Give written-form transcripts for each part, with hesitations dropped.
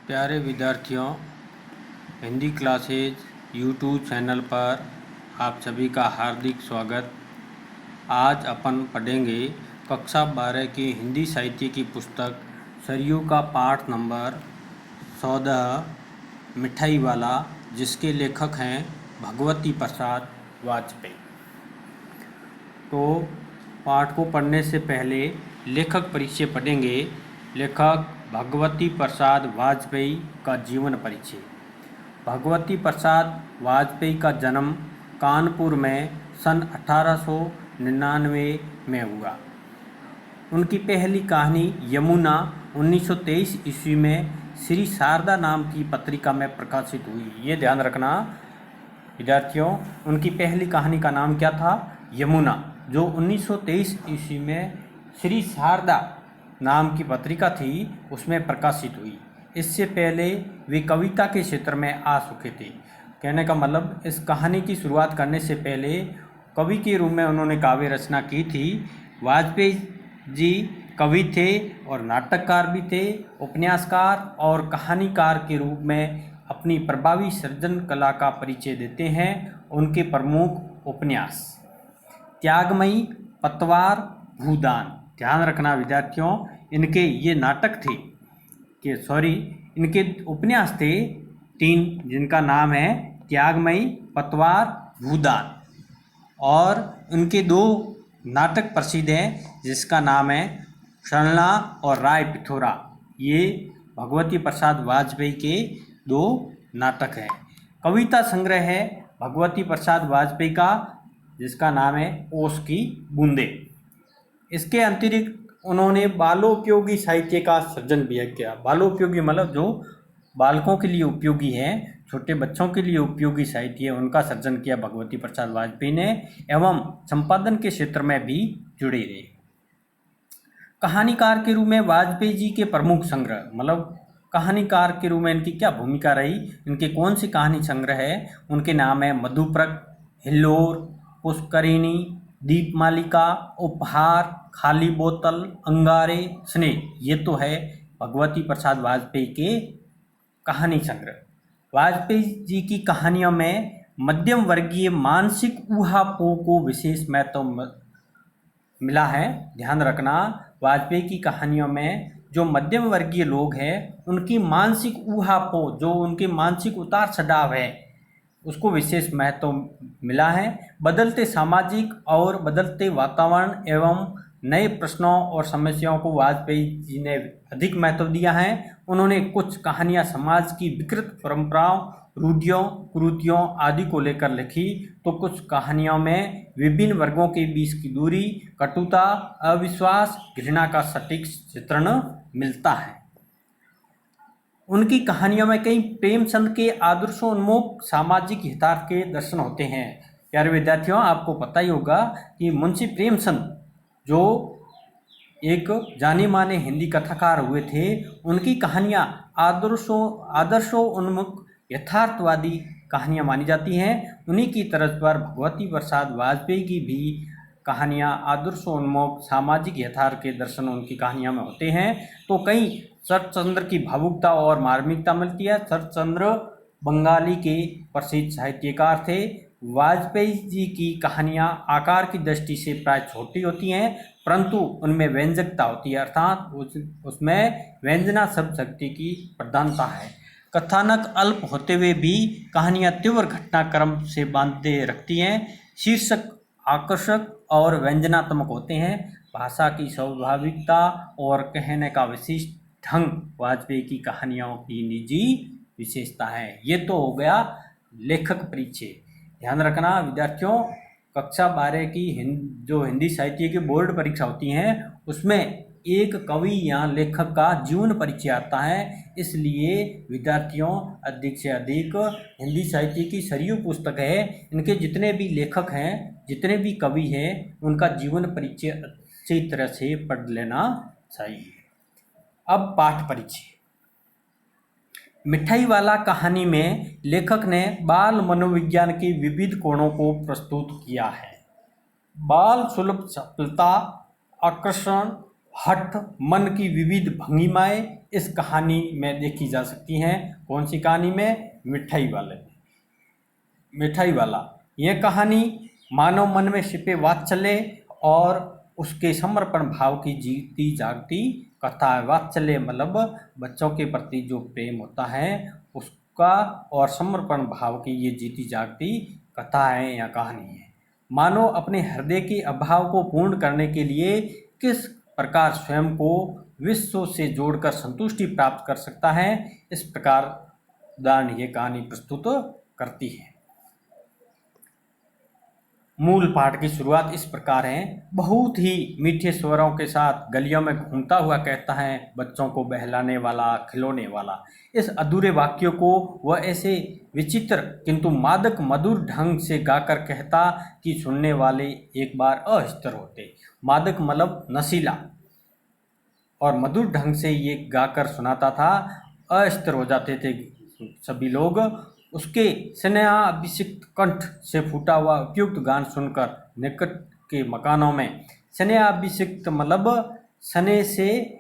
प्यारे विद्यार्थियों, Hindi classes YouTube channel पर आप सभी का हार्दिक स्वागत। आज अपन पढ़ेंगे कक्षा 12 की हिंदी साहित्य की पुस्तक सरयू का पाठ नंबर 14 मिठाई वाला, जिसके लेखक हैं भगवती प्रसाद वाजपेयी। तो पाठ को पढ़ने से पहले लेखक परिचय पढ़ेंगे। लेखक भगवती प्रसाद वाजपेयी का जीवन परिचय। भगवती प्रसाद वाजपेयी का जन्म कानपुर में सन 1899 में हुआ। उनकी पहली कहानी यमुना 1923 ईस्वी में श्री शारदा नाम की पत्रिका में प्रकाशित हुई। ये ध्यान रखना विद्यार्थियों, उनकी पहली कहानी का नाम क्या था? यमुना, जो 1923 ईस्वी में श्री शारदा नाम की पत्रिका थी उसमें प्रकाशित हुई। इससे पहले वे कविता के क्षेत्र में आ चुके थे। कहने का मतलब, इस कहानी की शुरुआत करने से पहले कवि के रूप में उन्होंने काव्य रचना की थी। वाजपेयी जी कवि थे और नाटककार भी थे। उपन्यासकार और कहानीकार के रूप में अपनी प्रभावी सृजन कला का परिचय देते हैं। उनके प्रमुख उपन्यास त्यागमयी, पतवार, भूदान। ध्यान रखना विद्यार्थियों, इनके ये नाटक थे इनके उपन्यास थे 3, जिनका नाम है त्यागमयी, पतवार, भूदान। और उनके 2 नाटक प्रसिद्ध हैं, जिसका नाम है सरला और राय पिथौरा। ये भगवती प्रसाद वाजपेयी के 2 नाटक हैं। कविता संग्रह है भगवती प्रसाद वाजपेयी का, जिसका नाम है ओस की बूंदे। इसके अतिरिक्त उन्होंने बालोपयोगी साहित्य का सृजन भी किया। बालोपयोगी मतलब जो बालकों के लिए उपयोगी है, छोटे बच्चों के लिए उपयोगी साहित्य, उनका सृजन किया भगवती प्रसाद वाजपेयी ने, एवं संपादन के क्षेत्र में भी जुड़े रहे। कहानीकार के रूप में वाजपेयी जी के प्रमुख संग्रह, मतलब कहानीकार के रूप में इनकी क्या भूमिका रही, इनके कौन सी कहानी संग्रह है, उनके नाम है मधुप्रक, हिल्लोर, पुष्करिणी, दीपमालिका, उपहार, खाली बोतल, अंगारे, स्नेह। ये तो है भगवती प्रसाद वाजपेयी के कहानी संग्रह। वाजपेयी जी की कहानियों में मध्यम वर्गीय मानसिक ऊहापोह को विशेष महत्व मिला है। ध्यान रखना, वाजपेयी की कहानियों में जो मध्यम वर्गीय लोग हैं उनकी मानसिक ऊहापोह, जो उनके मानसिक उतार चढ़ाव है, उसको विशेष महत्व मिला है। बदलते सामाजिक और बदलते वातावरण एवं नए प्रश्नों और समस्याओं को वाजपेयी जी ने अधिक महत्व दिया है। उन्होंने कुछ कहानियां समाज की विकृत परंपराओं, रूढ़ियों, कुरीतियों आदि को लेकर लिखी, तो कुछ कहानियों में विभिन्न वर्गों के बीच की दूरी, कटुता, अविश्वास, घृणा का सटीक चित्रण मिलता है। उनकी कहानियों में कई प्रेमचंद के आदर्शोन्मुख सामाजिक हितार्थ के दर्शन होते हैं। प्यारे विद्यार्थियों, आपको पता ही होगा कि मुंशी प्रेमचंद जो एक जाने माने हिंदी कथाकार हुए थे, उनकी कहानियाँ आदर्शोन्मुख यथार्थवादी कहानियाँ मानी जाती हैं। उन्हीं की तर्ज पर भगवती प्रसाद वाजपेयी की भी कहानियाँ आदर्शोन्मुख सामाजिक यथार्थ के दर्शन उनकी कहानियों में होते हैं। तो कई शरतचंद्र की भावुकता और मार्मिकता मिलती है। शरतचंद्र बंगाली के प्रसिद्ध साहित्यकार थे। वाजपेयी जी की कहानियाँ आकार की दृष्टि से प्राय छोटी होती हैं, परंतु उनमें व्यंजकता होती है, अर्थात उसमें व्यंजना शब्द शक्ति की प्रधानता है। कथानक अल्प होते हुए भी कहानियाँ तीव्र घटनाक्रम से बांधे रखती हैं। शीर्षक आकर्षक और व्यंजनात्मक होते हैं। भाषा की स्वाभाविकता और कहने का विशिष्ट ढंग वाजपेयी की कहानियों की निजी विशेषता है। ये तो हो गया लेखक परिचय। ध्यान रखना विद्यार्थियों, कक्षा 12 की जो हिंदी साहित्य की बोर्ड परीक्षा होती हैं उसमें एक कवि या लेखक का जीवन परिचय आता है। इसलिए विद्यार्थियों, अधिक से अधिक हिंदी साहित्य की सरयू पुस्तक है, इनके जितने भी लेखक हैं, जितने भी कवि हैं, उनका जीवन परिचय अच्छी तरह से पढ़ लेना चाहिए। अब पाठ परिचय। मिठाई वाला कहानी में लेखक ने बाल मनोविज्ञान के विविध कोणों को प्रस्तुत किया है। बाल सुलभ चपलता, आकर्षण हठ मन की विविध भंगिमाएं इस कहानी में देखी जा सकती हैं। कौन सी कहानी में? मिठाई वाला। यह कहानी मानव मन में छिपे वात्सल्य और उसके समर्पण भाव की जीती जागती कथा है। वात्सल्य मतलब बच्चों के प्रति जो प्रेम होता है उसका, और समर्पण भाव की ये जीती जागती कथा है या कहानी है। मानव अपने हृदय के अभाव को पूर्ण करने के लिए किस प्रकार स्वयं को विश्व से जोड़कर संतुष्टि प्राप्त कर सकता है, इस प्रकार उदाहरण ये कहानी प्रस्तुत करती है। मूल पाठ की शुरुआत इस प्रकार है। बहुत ही मीठे स्वरों के साथ गलियों में घूमता हुआ कहता है, बच्चों को बहलाने वाला, खिलौने वाला। इस अधूरे वाक्यों को वह ऐसे विचित्र किंतु मादक मधुर ढंग से गाकर कहता कि सुनने वाले एक बार अस्थिर होते। मादक मतलब नशीला, और मधुर ढंग से ये गाकर सुनाता था, अस्थिर हो जाते थे सभी लोग। उसके स्नेहाभिषिक्त कंठ से फूटा हुआ उपयुक्त गान सुनकर निकट के मकानों में, स्नेहाभिषिक्त मतलब स्नेह से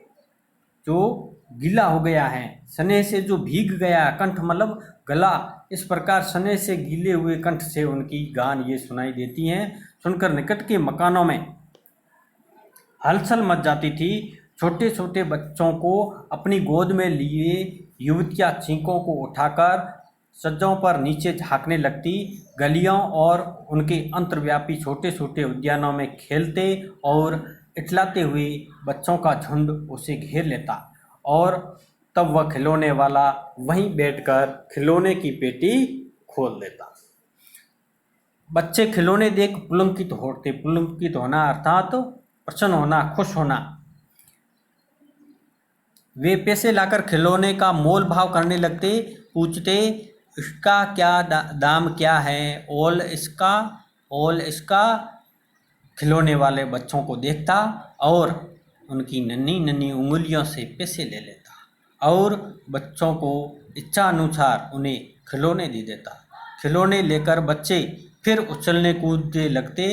जो गीला हो गया है, स्नेह से जो भीग गया है, कंठ मतलब गला, इस प्रकार स्नेह से गीले हुए कंठ से उनकी गान ये सुनाई देती हैं। सुनकर निकट के मकानों में हलचल मच जाती थी। छोटे छोटे बच्चों को अपनी गोद में लिए युवतियाँ चीखों को उठाकर सज्जों पर नीचे झांकने लगती। गलियों और उनके अंतर्व्यापी छोटे छोटे उद्यानों में खेलते और इठलाते हुए बच्चों का झुंड उसे घेर लेता, और तब वह खिलौने वाला वहीं बैठकर खिलौने की पेटी खोल देता। बच्चे खिलौने देख पुलकित होते। पुलकित होना अर्थात प्रसन्न होना, खुश होना। वे पैसे लाकर खिलौने का मोल भाव करने लगते, पूछते इसका क्या दाम क्या है, ओल इसका। खिलौने वाले बच्चों को देखता और उनकी नन्ही नन्ही उंगलियों से पैसे ले लेता और बच्चों को इच्छा अनुसार उन्हें खिलौने दे देता। खिलौने लेकर बच्चे फिर उछलने कूदने लगते।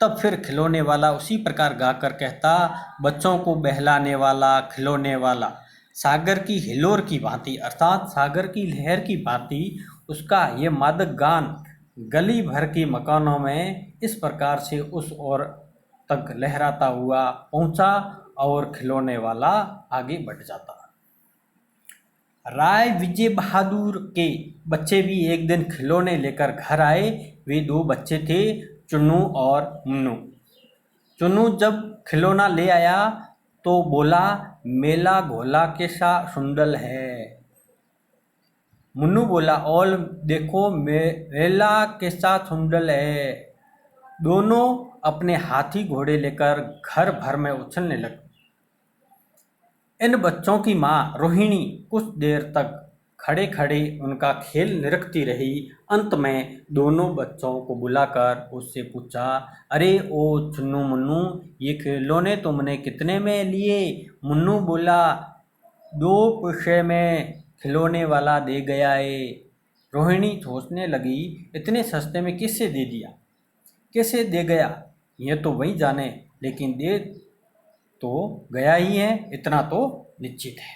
तब फिर खिलौने वाला उसी प्रकार गाकर कहता, बच्चों को बहलाने वाला, खिलौने वाला। सागर की हिलोर की भांति अर्थात सागर की लहर की भांति उसका ये मादक गान गली भर के मकानों में इस प्रकार से उस ओर तक लहराता हुआ पहुंचा और खिलौने वाला आगे बढ़ जाता। राय विजय बहादुर के बच्चे भी एक दिन खिलौने लेकर घर आए। वे दो बच्चे थे, चुन्नू और मुन्नू। चुन्नू जब खिलौना ले आया तो बोला, मेला घोला कैसा सुंदर है। मुन्नू बोला, और देखो मेला कैसा सुंदर है। दोनों अपने हाथी घोड़े लेकर घर भर में उछलने लगे। इन बच्चों की माँ रोहिणी कुछ देर तक खड़े खड़े उनका खेल निरखती रही। अंत में दोनों बच्चों को बुलाकर उससे पूछा, अरे ओ चुन्नू मुन्नू, ये खिलौने तुमने कितने में लिए? मुन्नू बोला, 2 पैसे में खिलौने वाला दे गया है। रोहिणी सोचने लगी, इतने सस्ते में कैसे दे दिया, कैसे दे गया, ये तो वही जाने, लेकिन दे तो गया ही है, इतना तो निश्चित है।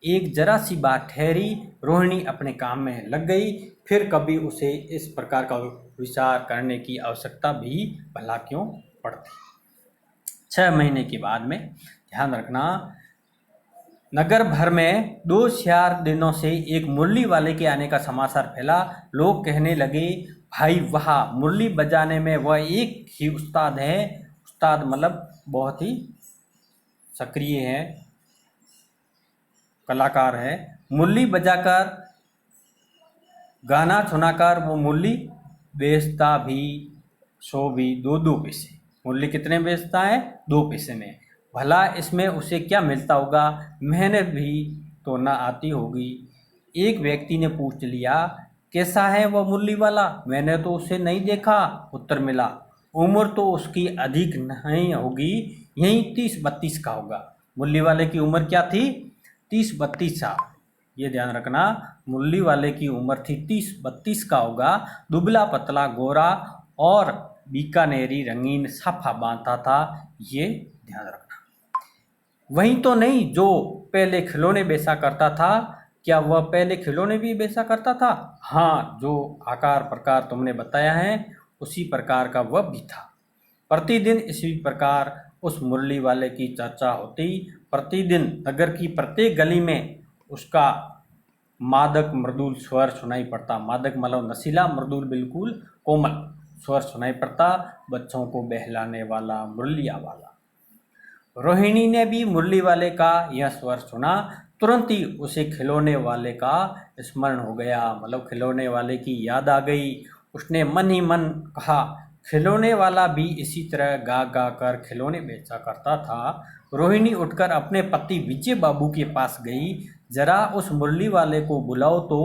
एक जरा सी बात ठहरी, रोहिणी अपने काम में लग गई। फिर कभी उसे इस प्रकार का विचार करने की आवश्यकता भी भला क्यों पड़ती। 6 महीने के बाद में, ध्यान रखना, नगर भर में 2-4 दिनों से एक मुरली वाले के आने का समाचार फैला। लोग कहने लगे, भाई वाह, मुरली बजाने में वह एक ही उस्ताद है। उस्ताद मतलब बहुत ही सक्रिय है, कलाकार है। मुरली बजाकर गाना सुनाकर वो मुरली बेचता भी, सो भी 2-2 पैसे। मुरली कितने बेचता है? 2 पैसे में। भला इसमें उसे क्या मिलता होगा? मेहनत भी तो न आती होगी। एक व्यक्ति ने पूछ लिया, कैसा है वह मुरली वाला? मैंने तो उसे नहीं देखा। उत्तर मिला, उम्र तो उसकी अधिक नहीं होगी, यही 30-32 का होगा। मुरली वाले की उम्र क्या थी? 30-32 साल। ये ध्यान रखना, मुरली वाले की उम्र थी 30-32 का होगा। दुबला पतला गोरा और बीकानेरी रंगीन साफा बांधता था, ये ध्यान रखना। वही तो नहीं जो पहले खिलौने बेचा करता था। क्या वह पहले खिलौने भी बेचा करता था? हाँ, जो आकार प्रकार तुमने बताया है उसी प्रकार का वह भी था। प्रतिदिन इसी प्रकार उस मुरली वाले की चर्चा होती। प्रतिदिन नगर की प्रत्येक गली में उसका मादक मृदुल स्वर सुनाई पड़ता। मादक मतलब नशीला, मृदुल बिल्कुल कोमल स्वर सुनाई पड़ता, बच्चों को बहलाने वाला, मुरलिया वाला। रोहिणी ने भी मुरली वाले का यह स्वर सुना। तुरंत ही उसे खिलौने वाले का स्मरण हो गया, मतलब खिलौने वाले की याद आ गई। उसने मन ही मन कहा, खिलौने वाला भी इसी तरह गा गा कर खिलौने बेचा करता था। रोहिणी उठकर अपने पति विजय बाबू के पास गई। जरा उस मुरली वाले को बुलाओ तो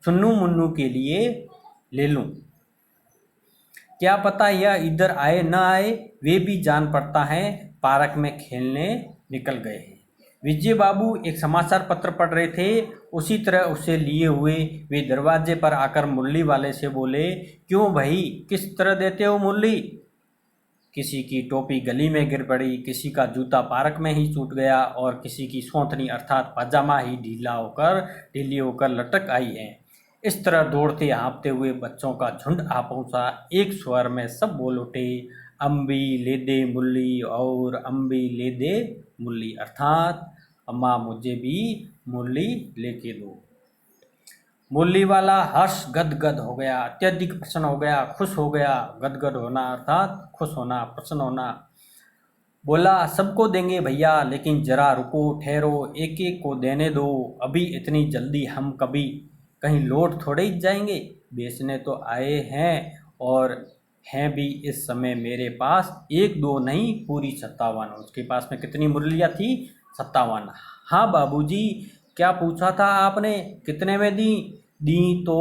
चुन्नू मुन्नू के लिए ले लूं। क्या पता यह इधर आए न आए, वे भी जान पड़ता है पार्क में खेलने निकल गए हैं। विजय बाबू एक समाचार पत्र पढ़ रहे थे। उसी तरह उसे लिए हुए वे दरवाजे पर आकर मुरली वाले से बोले, क्यों भाई, किस तरह देते हो मुरली? किसी की टोपी गली में गिर पड़ी, किसी का जूता पार्क में ही छूट गया और किसी की सोंथनी अर्थात पाजामा ही ढीली होकर लटक आई है। इस तरह दौड़ते हाँफते हुए बच्चों का झुंड आ पहुंचा। एक स्वर में सब बोल उठे, अम्बी ले दे मुरली और अम्बी ले दे मुरली, अर्थात अम्मा मुझे भी मुरली लेके दो। मुरली वाला हर्ष गदगद हो गया, अत्यधिक प्रसन्न हो गया, खुश हो गया। गदगद होना अर्थात खुश होना, प्रसन्न होना। बोला, सबको देंगे भैया, लेकिन जरा रुको, ठहरो, एक एक को देने दो। अभी इतनी जल्दी हम कभी कहीं लौट थोड़े ही जाएंगे। बेचने तो आए हैं और हैं भी इस समय मेरे पास एक दो नहीं, पूरी 57। उसके पास में कितनी मुरलियाँ थी? 57। हाँ बाबूजी, क्या पूछा था आपने, कितने में दी? दी तो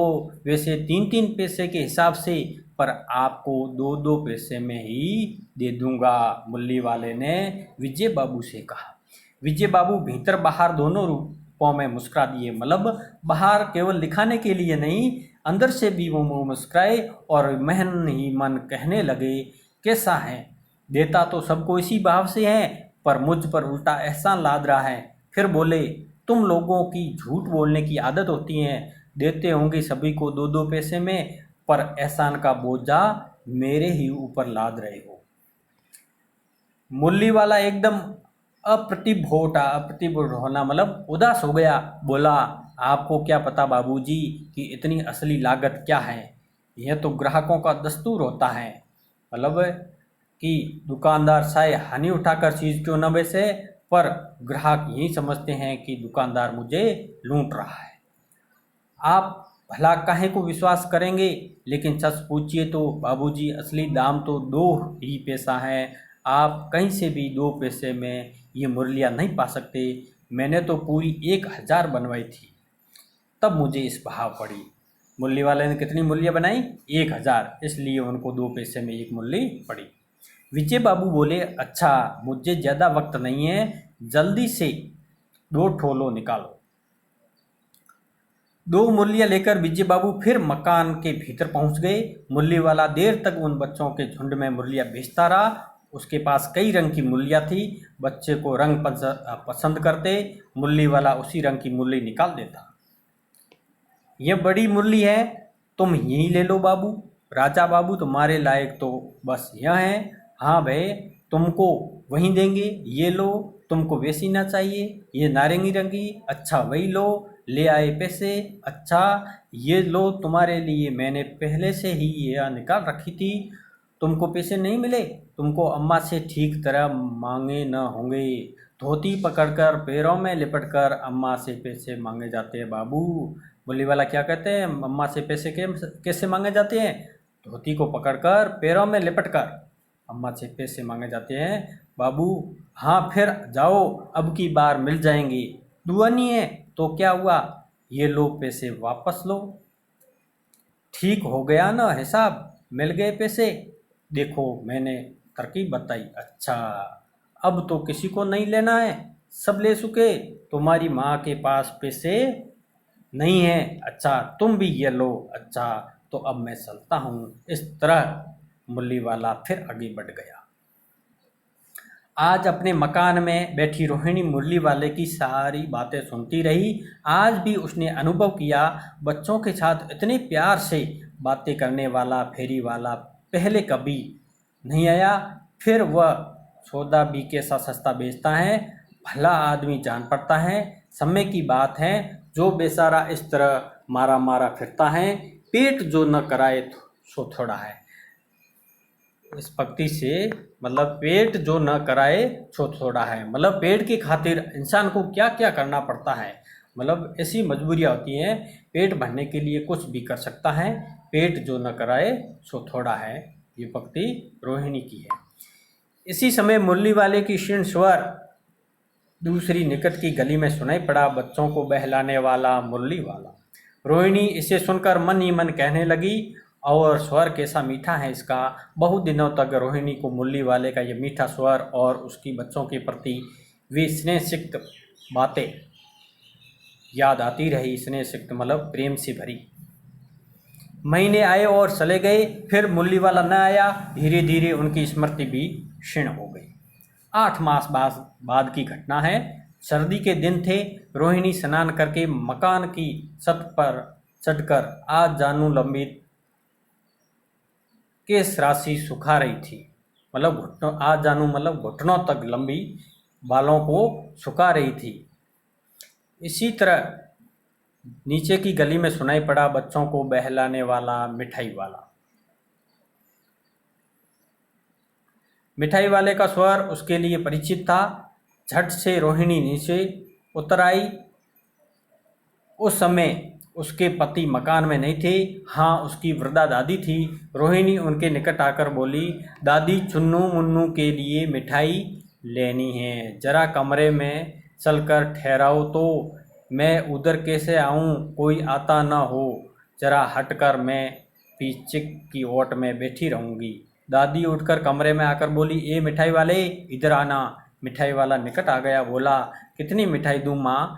वैसे 3-3 पैसे के हिसाब से, पर आपको 2-2 पैसे में ही दे दूंगा, मुरली वाले ने विजय बाबू से कहा। विजय बाबू भीतर बाहर दोनों रूपों में मुस्कुरा दिए, मतलब बाहर केवल दिखाने के लिए नहीं, अंदर से भी वो मुस्कुराए और मन ही मन कहने लगे, कैसा है, देता तो सबको इसी भाव से है, पर मुझ पर उल्टा एहसान लाद रहा है। फिर बोले, तुम लोगों की झूठ बोलने की आदत होती है, देते होंगे सभी को 2-2 पैसे में, पर एहसान का बोझा मेरे ही ऊपर लाद रहे हो। मुरली वाला एकदम अप्रतिभ होना मतलब उदास हो गया। बोला, आपको क्या पता बाबूजी कि इतनी असली लागत क्या है? यह तो ग्राहकों का दस्तूर होता है, मतलब कि दुकानदार चाहे हानि उठाकर चीज़ क्यों न बेचे, पर ग्राहक यही समझते हैं कि दुकानदार मुझे लूट रहा है। आप भला काहे को विश्वास करेंगे, लेकिन सच पूछिए तो बाबूजी, असली दाम तो 2 ही पैसा है। आप कहीं से भी 2 पैसे में ये मुरलियाँ नहीं पा सकते। मैंने तो पूरी 1000 बनवाई थी, तब मुझे इस भाव पड़ी। मुरली वाले ने कितनी मुरलियाँ बनाई? 1000, इसलिए उनको 2 पैसे में एक मुरली पड़ी। विजय बाबू बोले, अच्छा, मुझे ज़्यादा वक्त नहीं है, जल्दी से 2 ठोलो निकालो। 2 मुरलियाँ लेकर विजय बाबू फिर मकान के भीतर पहुंच गए। मुरली वाला देर तक उन बच्चों के झुंड में मुरलियाँ बेचता रहा। उसके पास कई रंग की मुरलियाँ थी। बच्चे को रंग पसंद करते, मुरली वाला उसी रंग की मुरली निकाल देता। यह बड़ी मुरली है, तुम यही ले लो बाबू। राजा बाबू, तुम्हारे लायक तो बस यह है। हाँ भाई, तुमको वही देंगे, ये लो। तुमको वैसी ना चाहिए, ये नारंगी रंगी, अच्छा वही लो। ले आए पैसे, अच्छा ये लो, तुम्हारे लिए मैंने पहले से ही यह निकाल रखी थी। तुमको पैसे नहीं मिले, तुमको अम्मा से ठीक तरह मांगे न होंगे। धोती पकड़कर पैरों में लिपटकर अम्मा से पैसे मांगे जाते हैं बाबू। बोली वाला क्या कहते हैं, अम्मा से पैसे कैसे मांगे जाते हैं? धोती को पकड़कर पैरों में लिपटकर अम्मा से पैसे मांगे जाते हैं बाबू। हाँ फिर जाओ, अब की बार मिल जाएंगे। दुआ नहीं है तो क्या हुआ, ये लो पैसे वापस लो। ठीक हो गया ना हिसाब, मिल गए पैसे। देखो मैंने तरकीब बताई। अच्छा, अब तो किसी को नहीं लेना है, सब ले चुके। तुम्हारी माँ के पास पैसे नहीं है, अच्छा तुम भी ये लो। अच्छा, तो अब मैं चलता हूँ। इस तरह मुरली वाला फिर आगे बढ़ गया। आज अपने मकान में बैठी रोहिणी मुरली वाले की सारी बातें सुनती रही। आज भी उसने अनुभव किया, बच्चों के साथ इतने प्यार से बातें करने वाला फेरी वाला पहले कभी नहीं आया। फिर वह सौदा भी कैसा सस्ता बेचता है, भला आदमी जान पड़ता है। समय की बात है, जो बेचारा इस तरह मारा मारा फिरता है, पेट जो न कराए सो थोड़ा है। इस पंक्ति से मतलब पेट जो न कराए सो थोड़ा है, मतलब पेट की खातिर इंसान को क्या क्या करना पड़ता है। मतलब ऐसी मजबूरियाँ होती हैं, पेट भरने के लिए कुछ भी कर सकता है, पेट जो न कराए सो थोड़ा है। ये पंक्ति रोहिणी की है। इसी समय मुरली वाले की क्षीण स्वर दूसरी निकट की गली में सुनाई पड़ा, बच्चों को बहलाने वाला मुरली वाला। रोहिणी इसे सुनकर मन ही मन कहने लगी, और स्वर कैसा मीठा है इसका। बहुत दिनों तक रोहिणी को मुरली वाले का ये मीठा स्वर और उसकी बच्चों के प्रति वे स्नेह सिक्त बातें याद आती रही। स्नेह सिक्त मतलब प्रेम से भरी। महीने आए और चले गए, फिर मुरली वाला न आया। धीरे धीरे उनकी स्मृति भी क्षीण हो गई। 8 मास बाद की घटना है। सर्दी के दिन थे। रोहिणी स्नान करके मकान की छत पर चढ़कर आज जानू लंबी केस राशि सुखा रही थी। मतलब घुटनों, आज जानू मतलब घुटनों तक लंबी बालों को सुखा रही थी। इसी तरह नीचे की गली में सुनाई पड़ा, बच्चों को बहलाने वाला मिठाई वाला। मिठाई वाले का स्वर उसके लिए परिचित था। झट से रोहिणी नीचे उतर आई। उस समय उसके पति मकान में नहीं थे। हाँ, उसकी वृद्धा दादी थी। रोहिणी उनके निकट आकर बोली, दादी, चुन्नू मुन्नू के लिए मिठाई लेनी है, जरा कमरे में चलकर ठहराओ तो। मैं उधर कैसे आऊँ, कोई आता न हो। जरा हटकर मैं पीछे की ओट में बैठी रहूँगी। दादी उठकर कमरे में आकर बोली, ए मिठाई वाले, इधर आना। मिठाई वाला निकट आ गया। बोला, कितनी मिठाई दूँ माँ?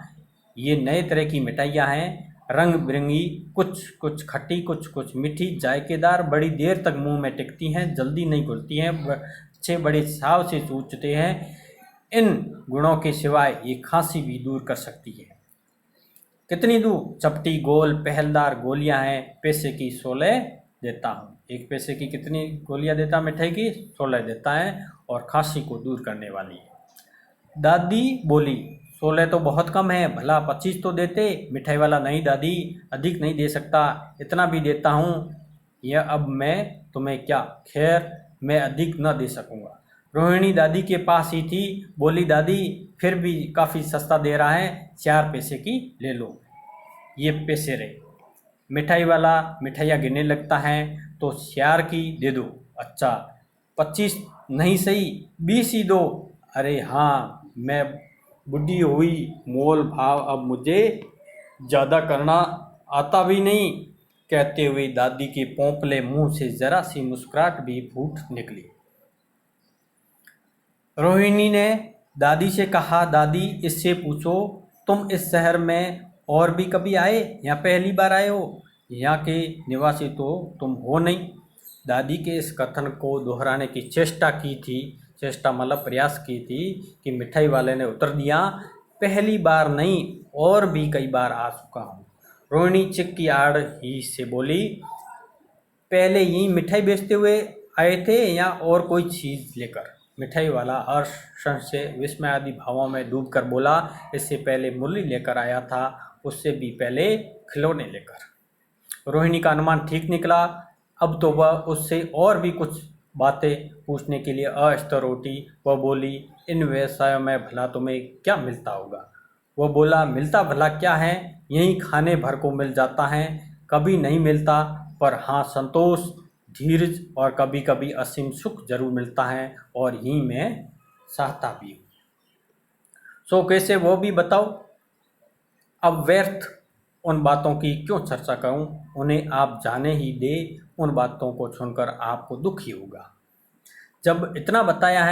ये नए तरह की मिठाइयाँ हैं, रंग बिरंगी, कुछ कुछ खट्टी, कुछ कुछ मीठी, जायकेदार, बड़ी देर तक मुंह में टिकती हैं, जल्दी नहीं घुलती हैं, बच्चे बड़े चाव से चूसते हैं। इन गुणों के सिवाय ये खांसी भी दूर कर सकती है। कितनी दूर? चपटी गोल पहलदार गोलियां हैं, पैसे की 16 देता हूँ। 1 पैसे की कितनी गोलियां देता मिठाई की? 16 देता है, और खांसी को दूर करने वाली है। दादी बोली, 16 तो बहुत कम है, भला 25 तो देते। मिठाई वाला, नहीं दादी, अधिक नहीं दे सकता, इतना भी देता हूँ। यह अब मैं तुम्हें क्या, खैर मैं अधिक न दे सकूँगा। रोहिणी दादी के पास ही थी। बोली, दादी फिर भी काफ़ी सस्ता दे रहा है, 4 पैसे की ले लो, ये पैसे रहे। मिठाई वाला मिठाइयाँ गिनने लगता है, तो 4 की दे दो। अच्छा, 25 नहीं सही, 20 ही दो। अरे हाँ, मैं बुढ़ी हुई, मोल भाव अब मुझे ज़्यादा करना आता भी नहीं। कहते हुए दादी के पोंपले मुंह से जरा सी मुस्कुराहट भी फूट निकली। रोहिणी ने दादी से कहा, दादी इससे पूछो, तुम इस शहर में और भी कभी आए या पहली बार आए हो? यहाँ के निवासी तो तुम हो नहीं। दादी के इस कथन को दोहराने की चेष्टा की थी, चेष्टा मतलब प्रयास की थी, कि मिठाई वाले ने उत्तर दिया, पहली बार नहीं, और भी कई बार आ चुका हूँ। रोहिणी चिक की आड़ ही से बोली, पहले यही मिठाई बेचते हुए आए थे या और कोई चीज़ लेकर? मिठाई वाला हर्ष से विस्मय आदि भावों में डूबकर बोला, इससे पहले मुरली लेकर आया था, उससे भी पहले खिलौने लेकर। रोहिणी का अनुमान ठीक निकला। अब तो वह उससे और भी कुछ बातें पूछने के लिए अस्तर उठी। वह बोली, इन व्यवसायों में भला तुम्हें क्या मिलता होगा? वह बोला, मिलता भला क्या है, यहीं खाने भर को मिल जाता है, कभी नहीं मिलता, पर हाँ संतोष, धीरज और कभी कभी असीम सुख जरूर मिलता है, और यही मैं चाहता भी हूँ। सो कैसे, वो भी बताओ। अब व्यर्थ उन बातों की क्यों चर्चा करूं, उन्हें आप जाने ही दे। उन बातों को सुनकर आपको दुख ही होगा। जब इतना बताया है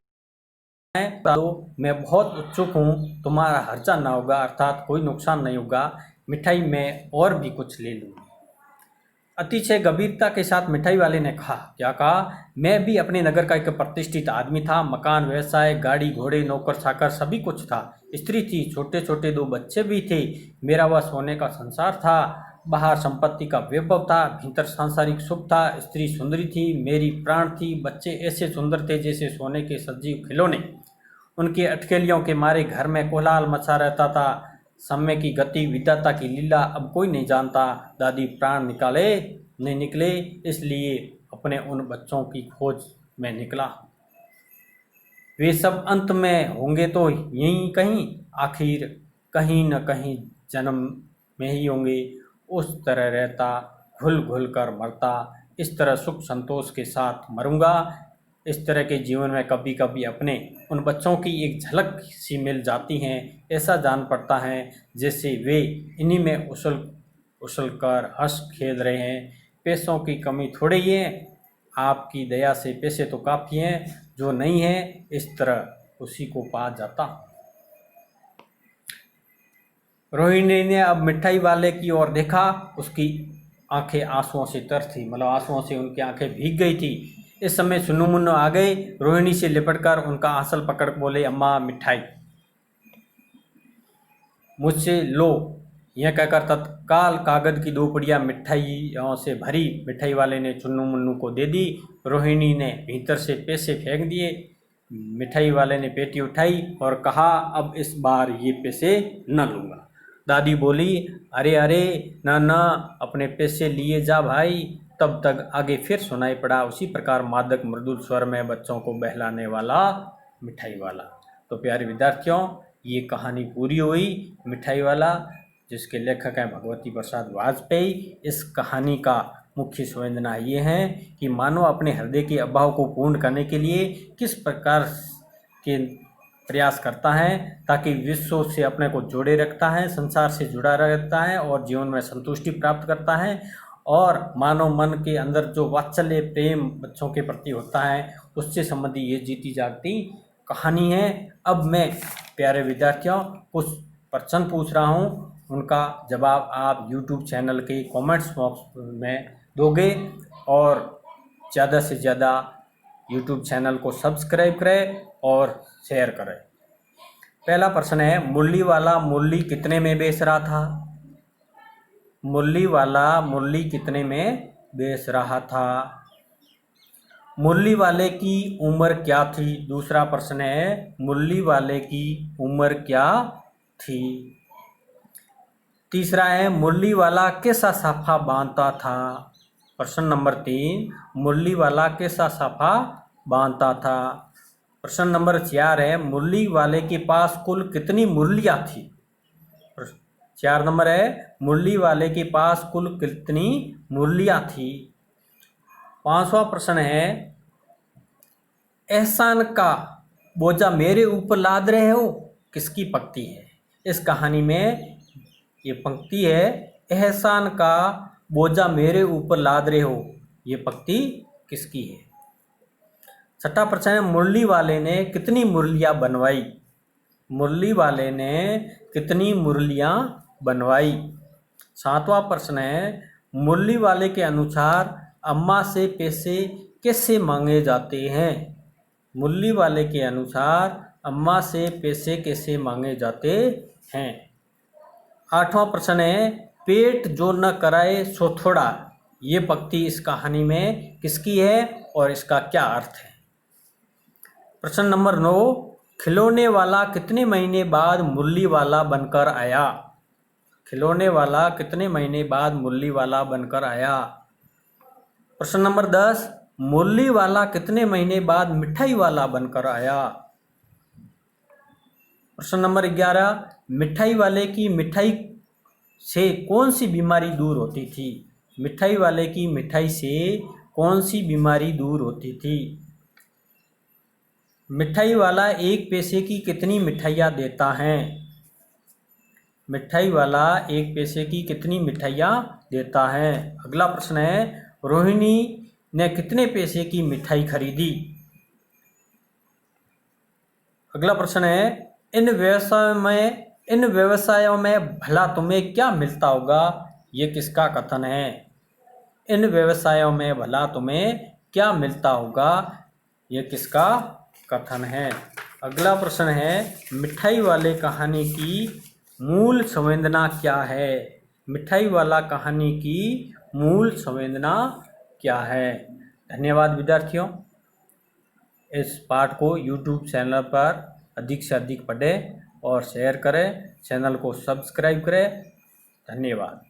तो मैं बहुत उत्सुक हूँ, तुम्हारा खर्चा ना होगा, अर्थात कोई नुकसान नहीं होगा। मिठाई में और भी कुछ ले लूँगी। अतिशय गंभीरता के साथ मिठाई वाले ने कहा। क्या कहा? मैं भी अपने नगर का एक प्रतिष्ठित आदमी था। मकान, व्यवसाय, गाड़ी, घोड़े, नौकर चाकर सभी कुछ था। स्त्री थी, छोटे छोटे 2 बच्चे भी थे। मेरा वह सोने का संसार था। बाहर संपत्ति का वैभव था, भीतर सांसारिक सुख था। स्त्री सुंदरी थी, मेरी प्राण थी। बच्चे ऐसे सुंदर थे जैसे सोने के सजीव खिलौने। उनकी अटखेलियों के मारे घर में कोलाहल मचा रहता था। समय की गति, विधाता की लीला अब कोई नहीं जानता। दादी प्राण नहीं निकले, इसलिए अपने उन बच्चों की खोज में निकला। वे सब अंत में होंगे तो यहीं कहीं, आखिर कहीं न कहीं जन्म में ही होंगे। उस तरह रहता, घुल घुल कर मरता, इस तरह सुख संतोष के साथ मरूंगा। इस तरह के जीवन में कभी कभी अपने उन बच्चों की एक झलक सी मिल जाती हैं। ऐसा जान पड़ता है जैसे वे इन्हीं में उछल कर हंस खेल रहे हैं। पैसों की कमी थोड़ी ही है, आपकी दया से पैसे तो काफ़ी हैं। जो नहीं है, इस तरह उसी को पा जाता। रोहिणी ने अब मिठाई वाले की ओर देखा। उसकी आंखें आंसुओं से तर थी, मतलब आंसुओं से उनकी आंखें भीग गई थी। इस समय सुन्नू मुन्नू आ गए। रोहिणी से लिपटकर उनका आंचल पकड़ बोले, अम्मा मिठाई मुझसे लो। यह कहकर तत्काल कागज की 2 पुड़ियाँ मिठाइयों से भरी मिठाई वाले ने चुन्नू मुन्नू को दे दी। रोहिणी ने भीतर से पैसे फेंक दिए। मिठाई वाले ने पेटी उठाई और कहा, अब इस बार ये पैसे न लूँगा। दादी बोली, अरे अरे, ना अपने पैसे लिए जा भाई। तब तक आगे फिर सुनाई पड़ा उसी प्रकार मादक मृदुल स्वर में बच्चों को बहलाने वाला मिठाई वाला। तो प्यारे विद्यार्थियों, ये कहानी पूरी हुई। मिठाई वाला, जिसके लेखक हैं भगवती प्रसाद वाजपेयी। इस कहानी का मुख्य संवेदना ये है कि मानव अपने हृदय के अभाव को पूर्ण करने के लिए किस प्रकार के प्रयास करता है, ताकि विश्व से अपने को जोड़े रखता है, संसार से जुड़ा रहता है और जीवन में संतुष्टि प्राप्त करता है। और मानव मन के अंदर जो वात्सल्य प्रेम बच्चों के प्रति होता है, उससे संबंधी ये जीती जागती कहानी है। अब मैं प्यारे विद्यार्थियों कुछ प्रश्न पूछ रहा हूँ, उनका जवाब आप YouTube चैनल के कमेंट्स बॉक्स में दोगे और ज़्यादा से ज़्यादा YouTube चैनल को सब्सक्राइब करें और शेयर करें। पहला प्रश्न है, मुरली वाला मुरली कितने में बेच रहा था? मुरली वाला मुरली कितने में बेच रहा था? मुरली वाले की उम्र क्या थी? दूसरा प्रश्न है, मुरली वाले की उम्र क्या थी? तीसरा है, मुरली वाला कैसा साफा बांधता था? प्रश्न नंबर 3, मुरली वाला कैसा साफा बांधता था? प्रश्न नंबर 4 है, मुरली वाले के पास कुल कितनी मुरलियाँ थी? 4 नंबर है, मुरली वाले के पास कुल कितनी मुरलियाँ थी? 5वां प्रश्न है, एहसान का बोझा मेरे ऊपर लाद रहे हो, किसकी पंक्ति है? इस कहानी में ये पंक्ति है, एहसान का बोझा मेरे ऊपर लाद रहे हो, ये पंक्ति किसकी है? 6वां प्रश्न है, मुरली वाले ने कितनी मुरलियाँ बनवाई? मुरली वाले ने कितनी मुरलियाँ बनवाई? 7वां प्रश्न है, मुरली वाले के अनुसार अम्मा से पैसे कैसे मांगे जाते हैं? मुरली वाले के अनुसार अम्मा से पैसे कैसे मांगे जाते हैं? 8वां प्रश्न है, पेट जो न कराए सो थोड़ा, ये पंक्ति इस कहानी में किसकी है और इसका क्या अर्थ है? प्रश्न नंबर 9, खिलौने वाला कितने महीने बाद मुरली वाला बनकर आया? खिलौने वाला कितने महीने बाद मुरली वाला बनकर आया? प्रश्न नंबर 10, मुरली वाला कितने महीने बाद मिठाई वाला बनकर आया? प्रश्न नंबर 11, मिठाई वाले की मिठाई से कौन सी बीमारी दूर होती थी? मिठाई वाले की मिठाई से कौन सी बीमारी दूर होती थी? मिठाई वाला 1 पैसे की कितनी मिठाइयाँ देता है? मिठाई वाला 1 पैसे की कितनी मिठाइयाँ देता है? अगला प्रश्न है, रोहिणी ने कितने पैसे की मिठाई खरीदी? अगला प्रश्न है, इन व्यवसायों में भला तुम्हें क्या मिलता होगा, ये किसका कथन है? इन व्यवसायों में भला तुम्हें क्या मिलता होगा। ये किसका कथन है। अगला प्रश्न है, मिठाई वाले कहानी की मूल संवेदना क्या है। मिठाई वाला कहानी की मूल संवेदना क्या है। धन्यवाद विद्यार्थियों। इस पाठ को YouTube चैनल पर अधिक से अधिक पढ़ें और शेयर करें। चैनल को सब्सक्राइब करें। धन्यवाद।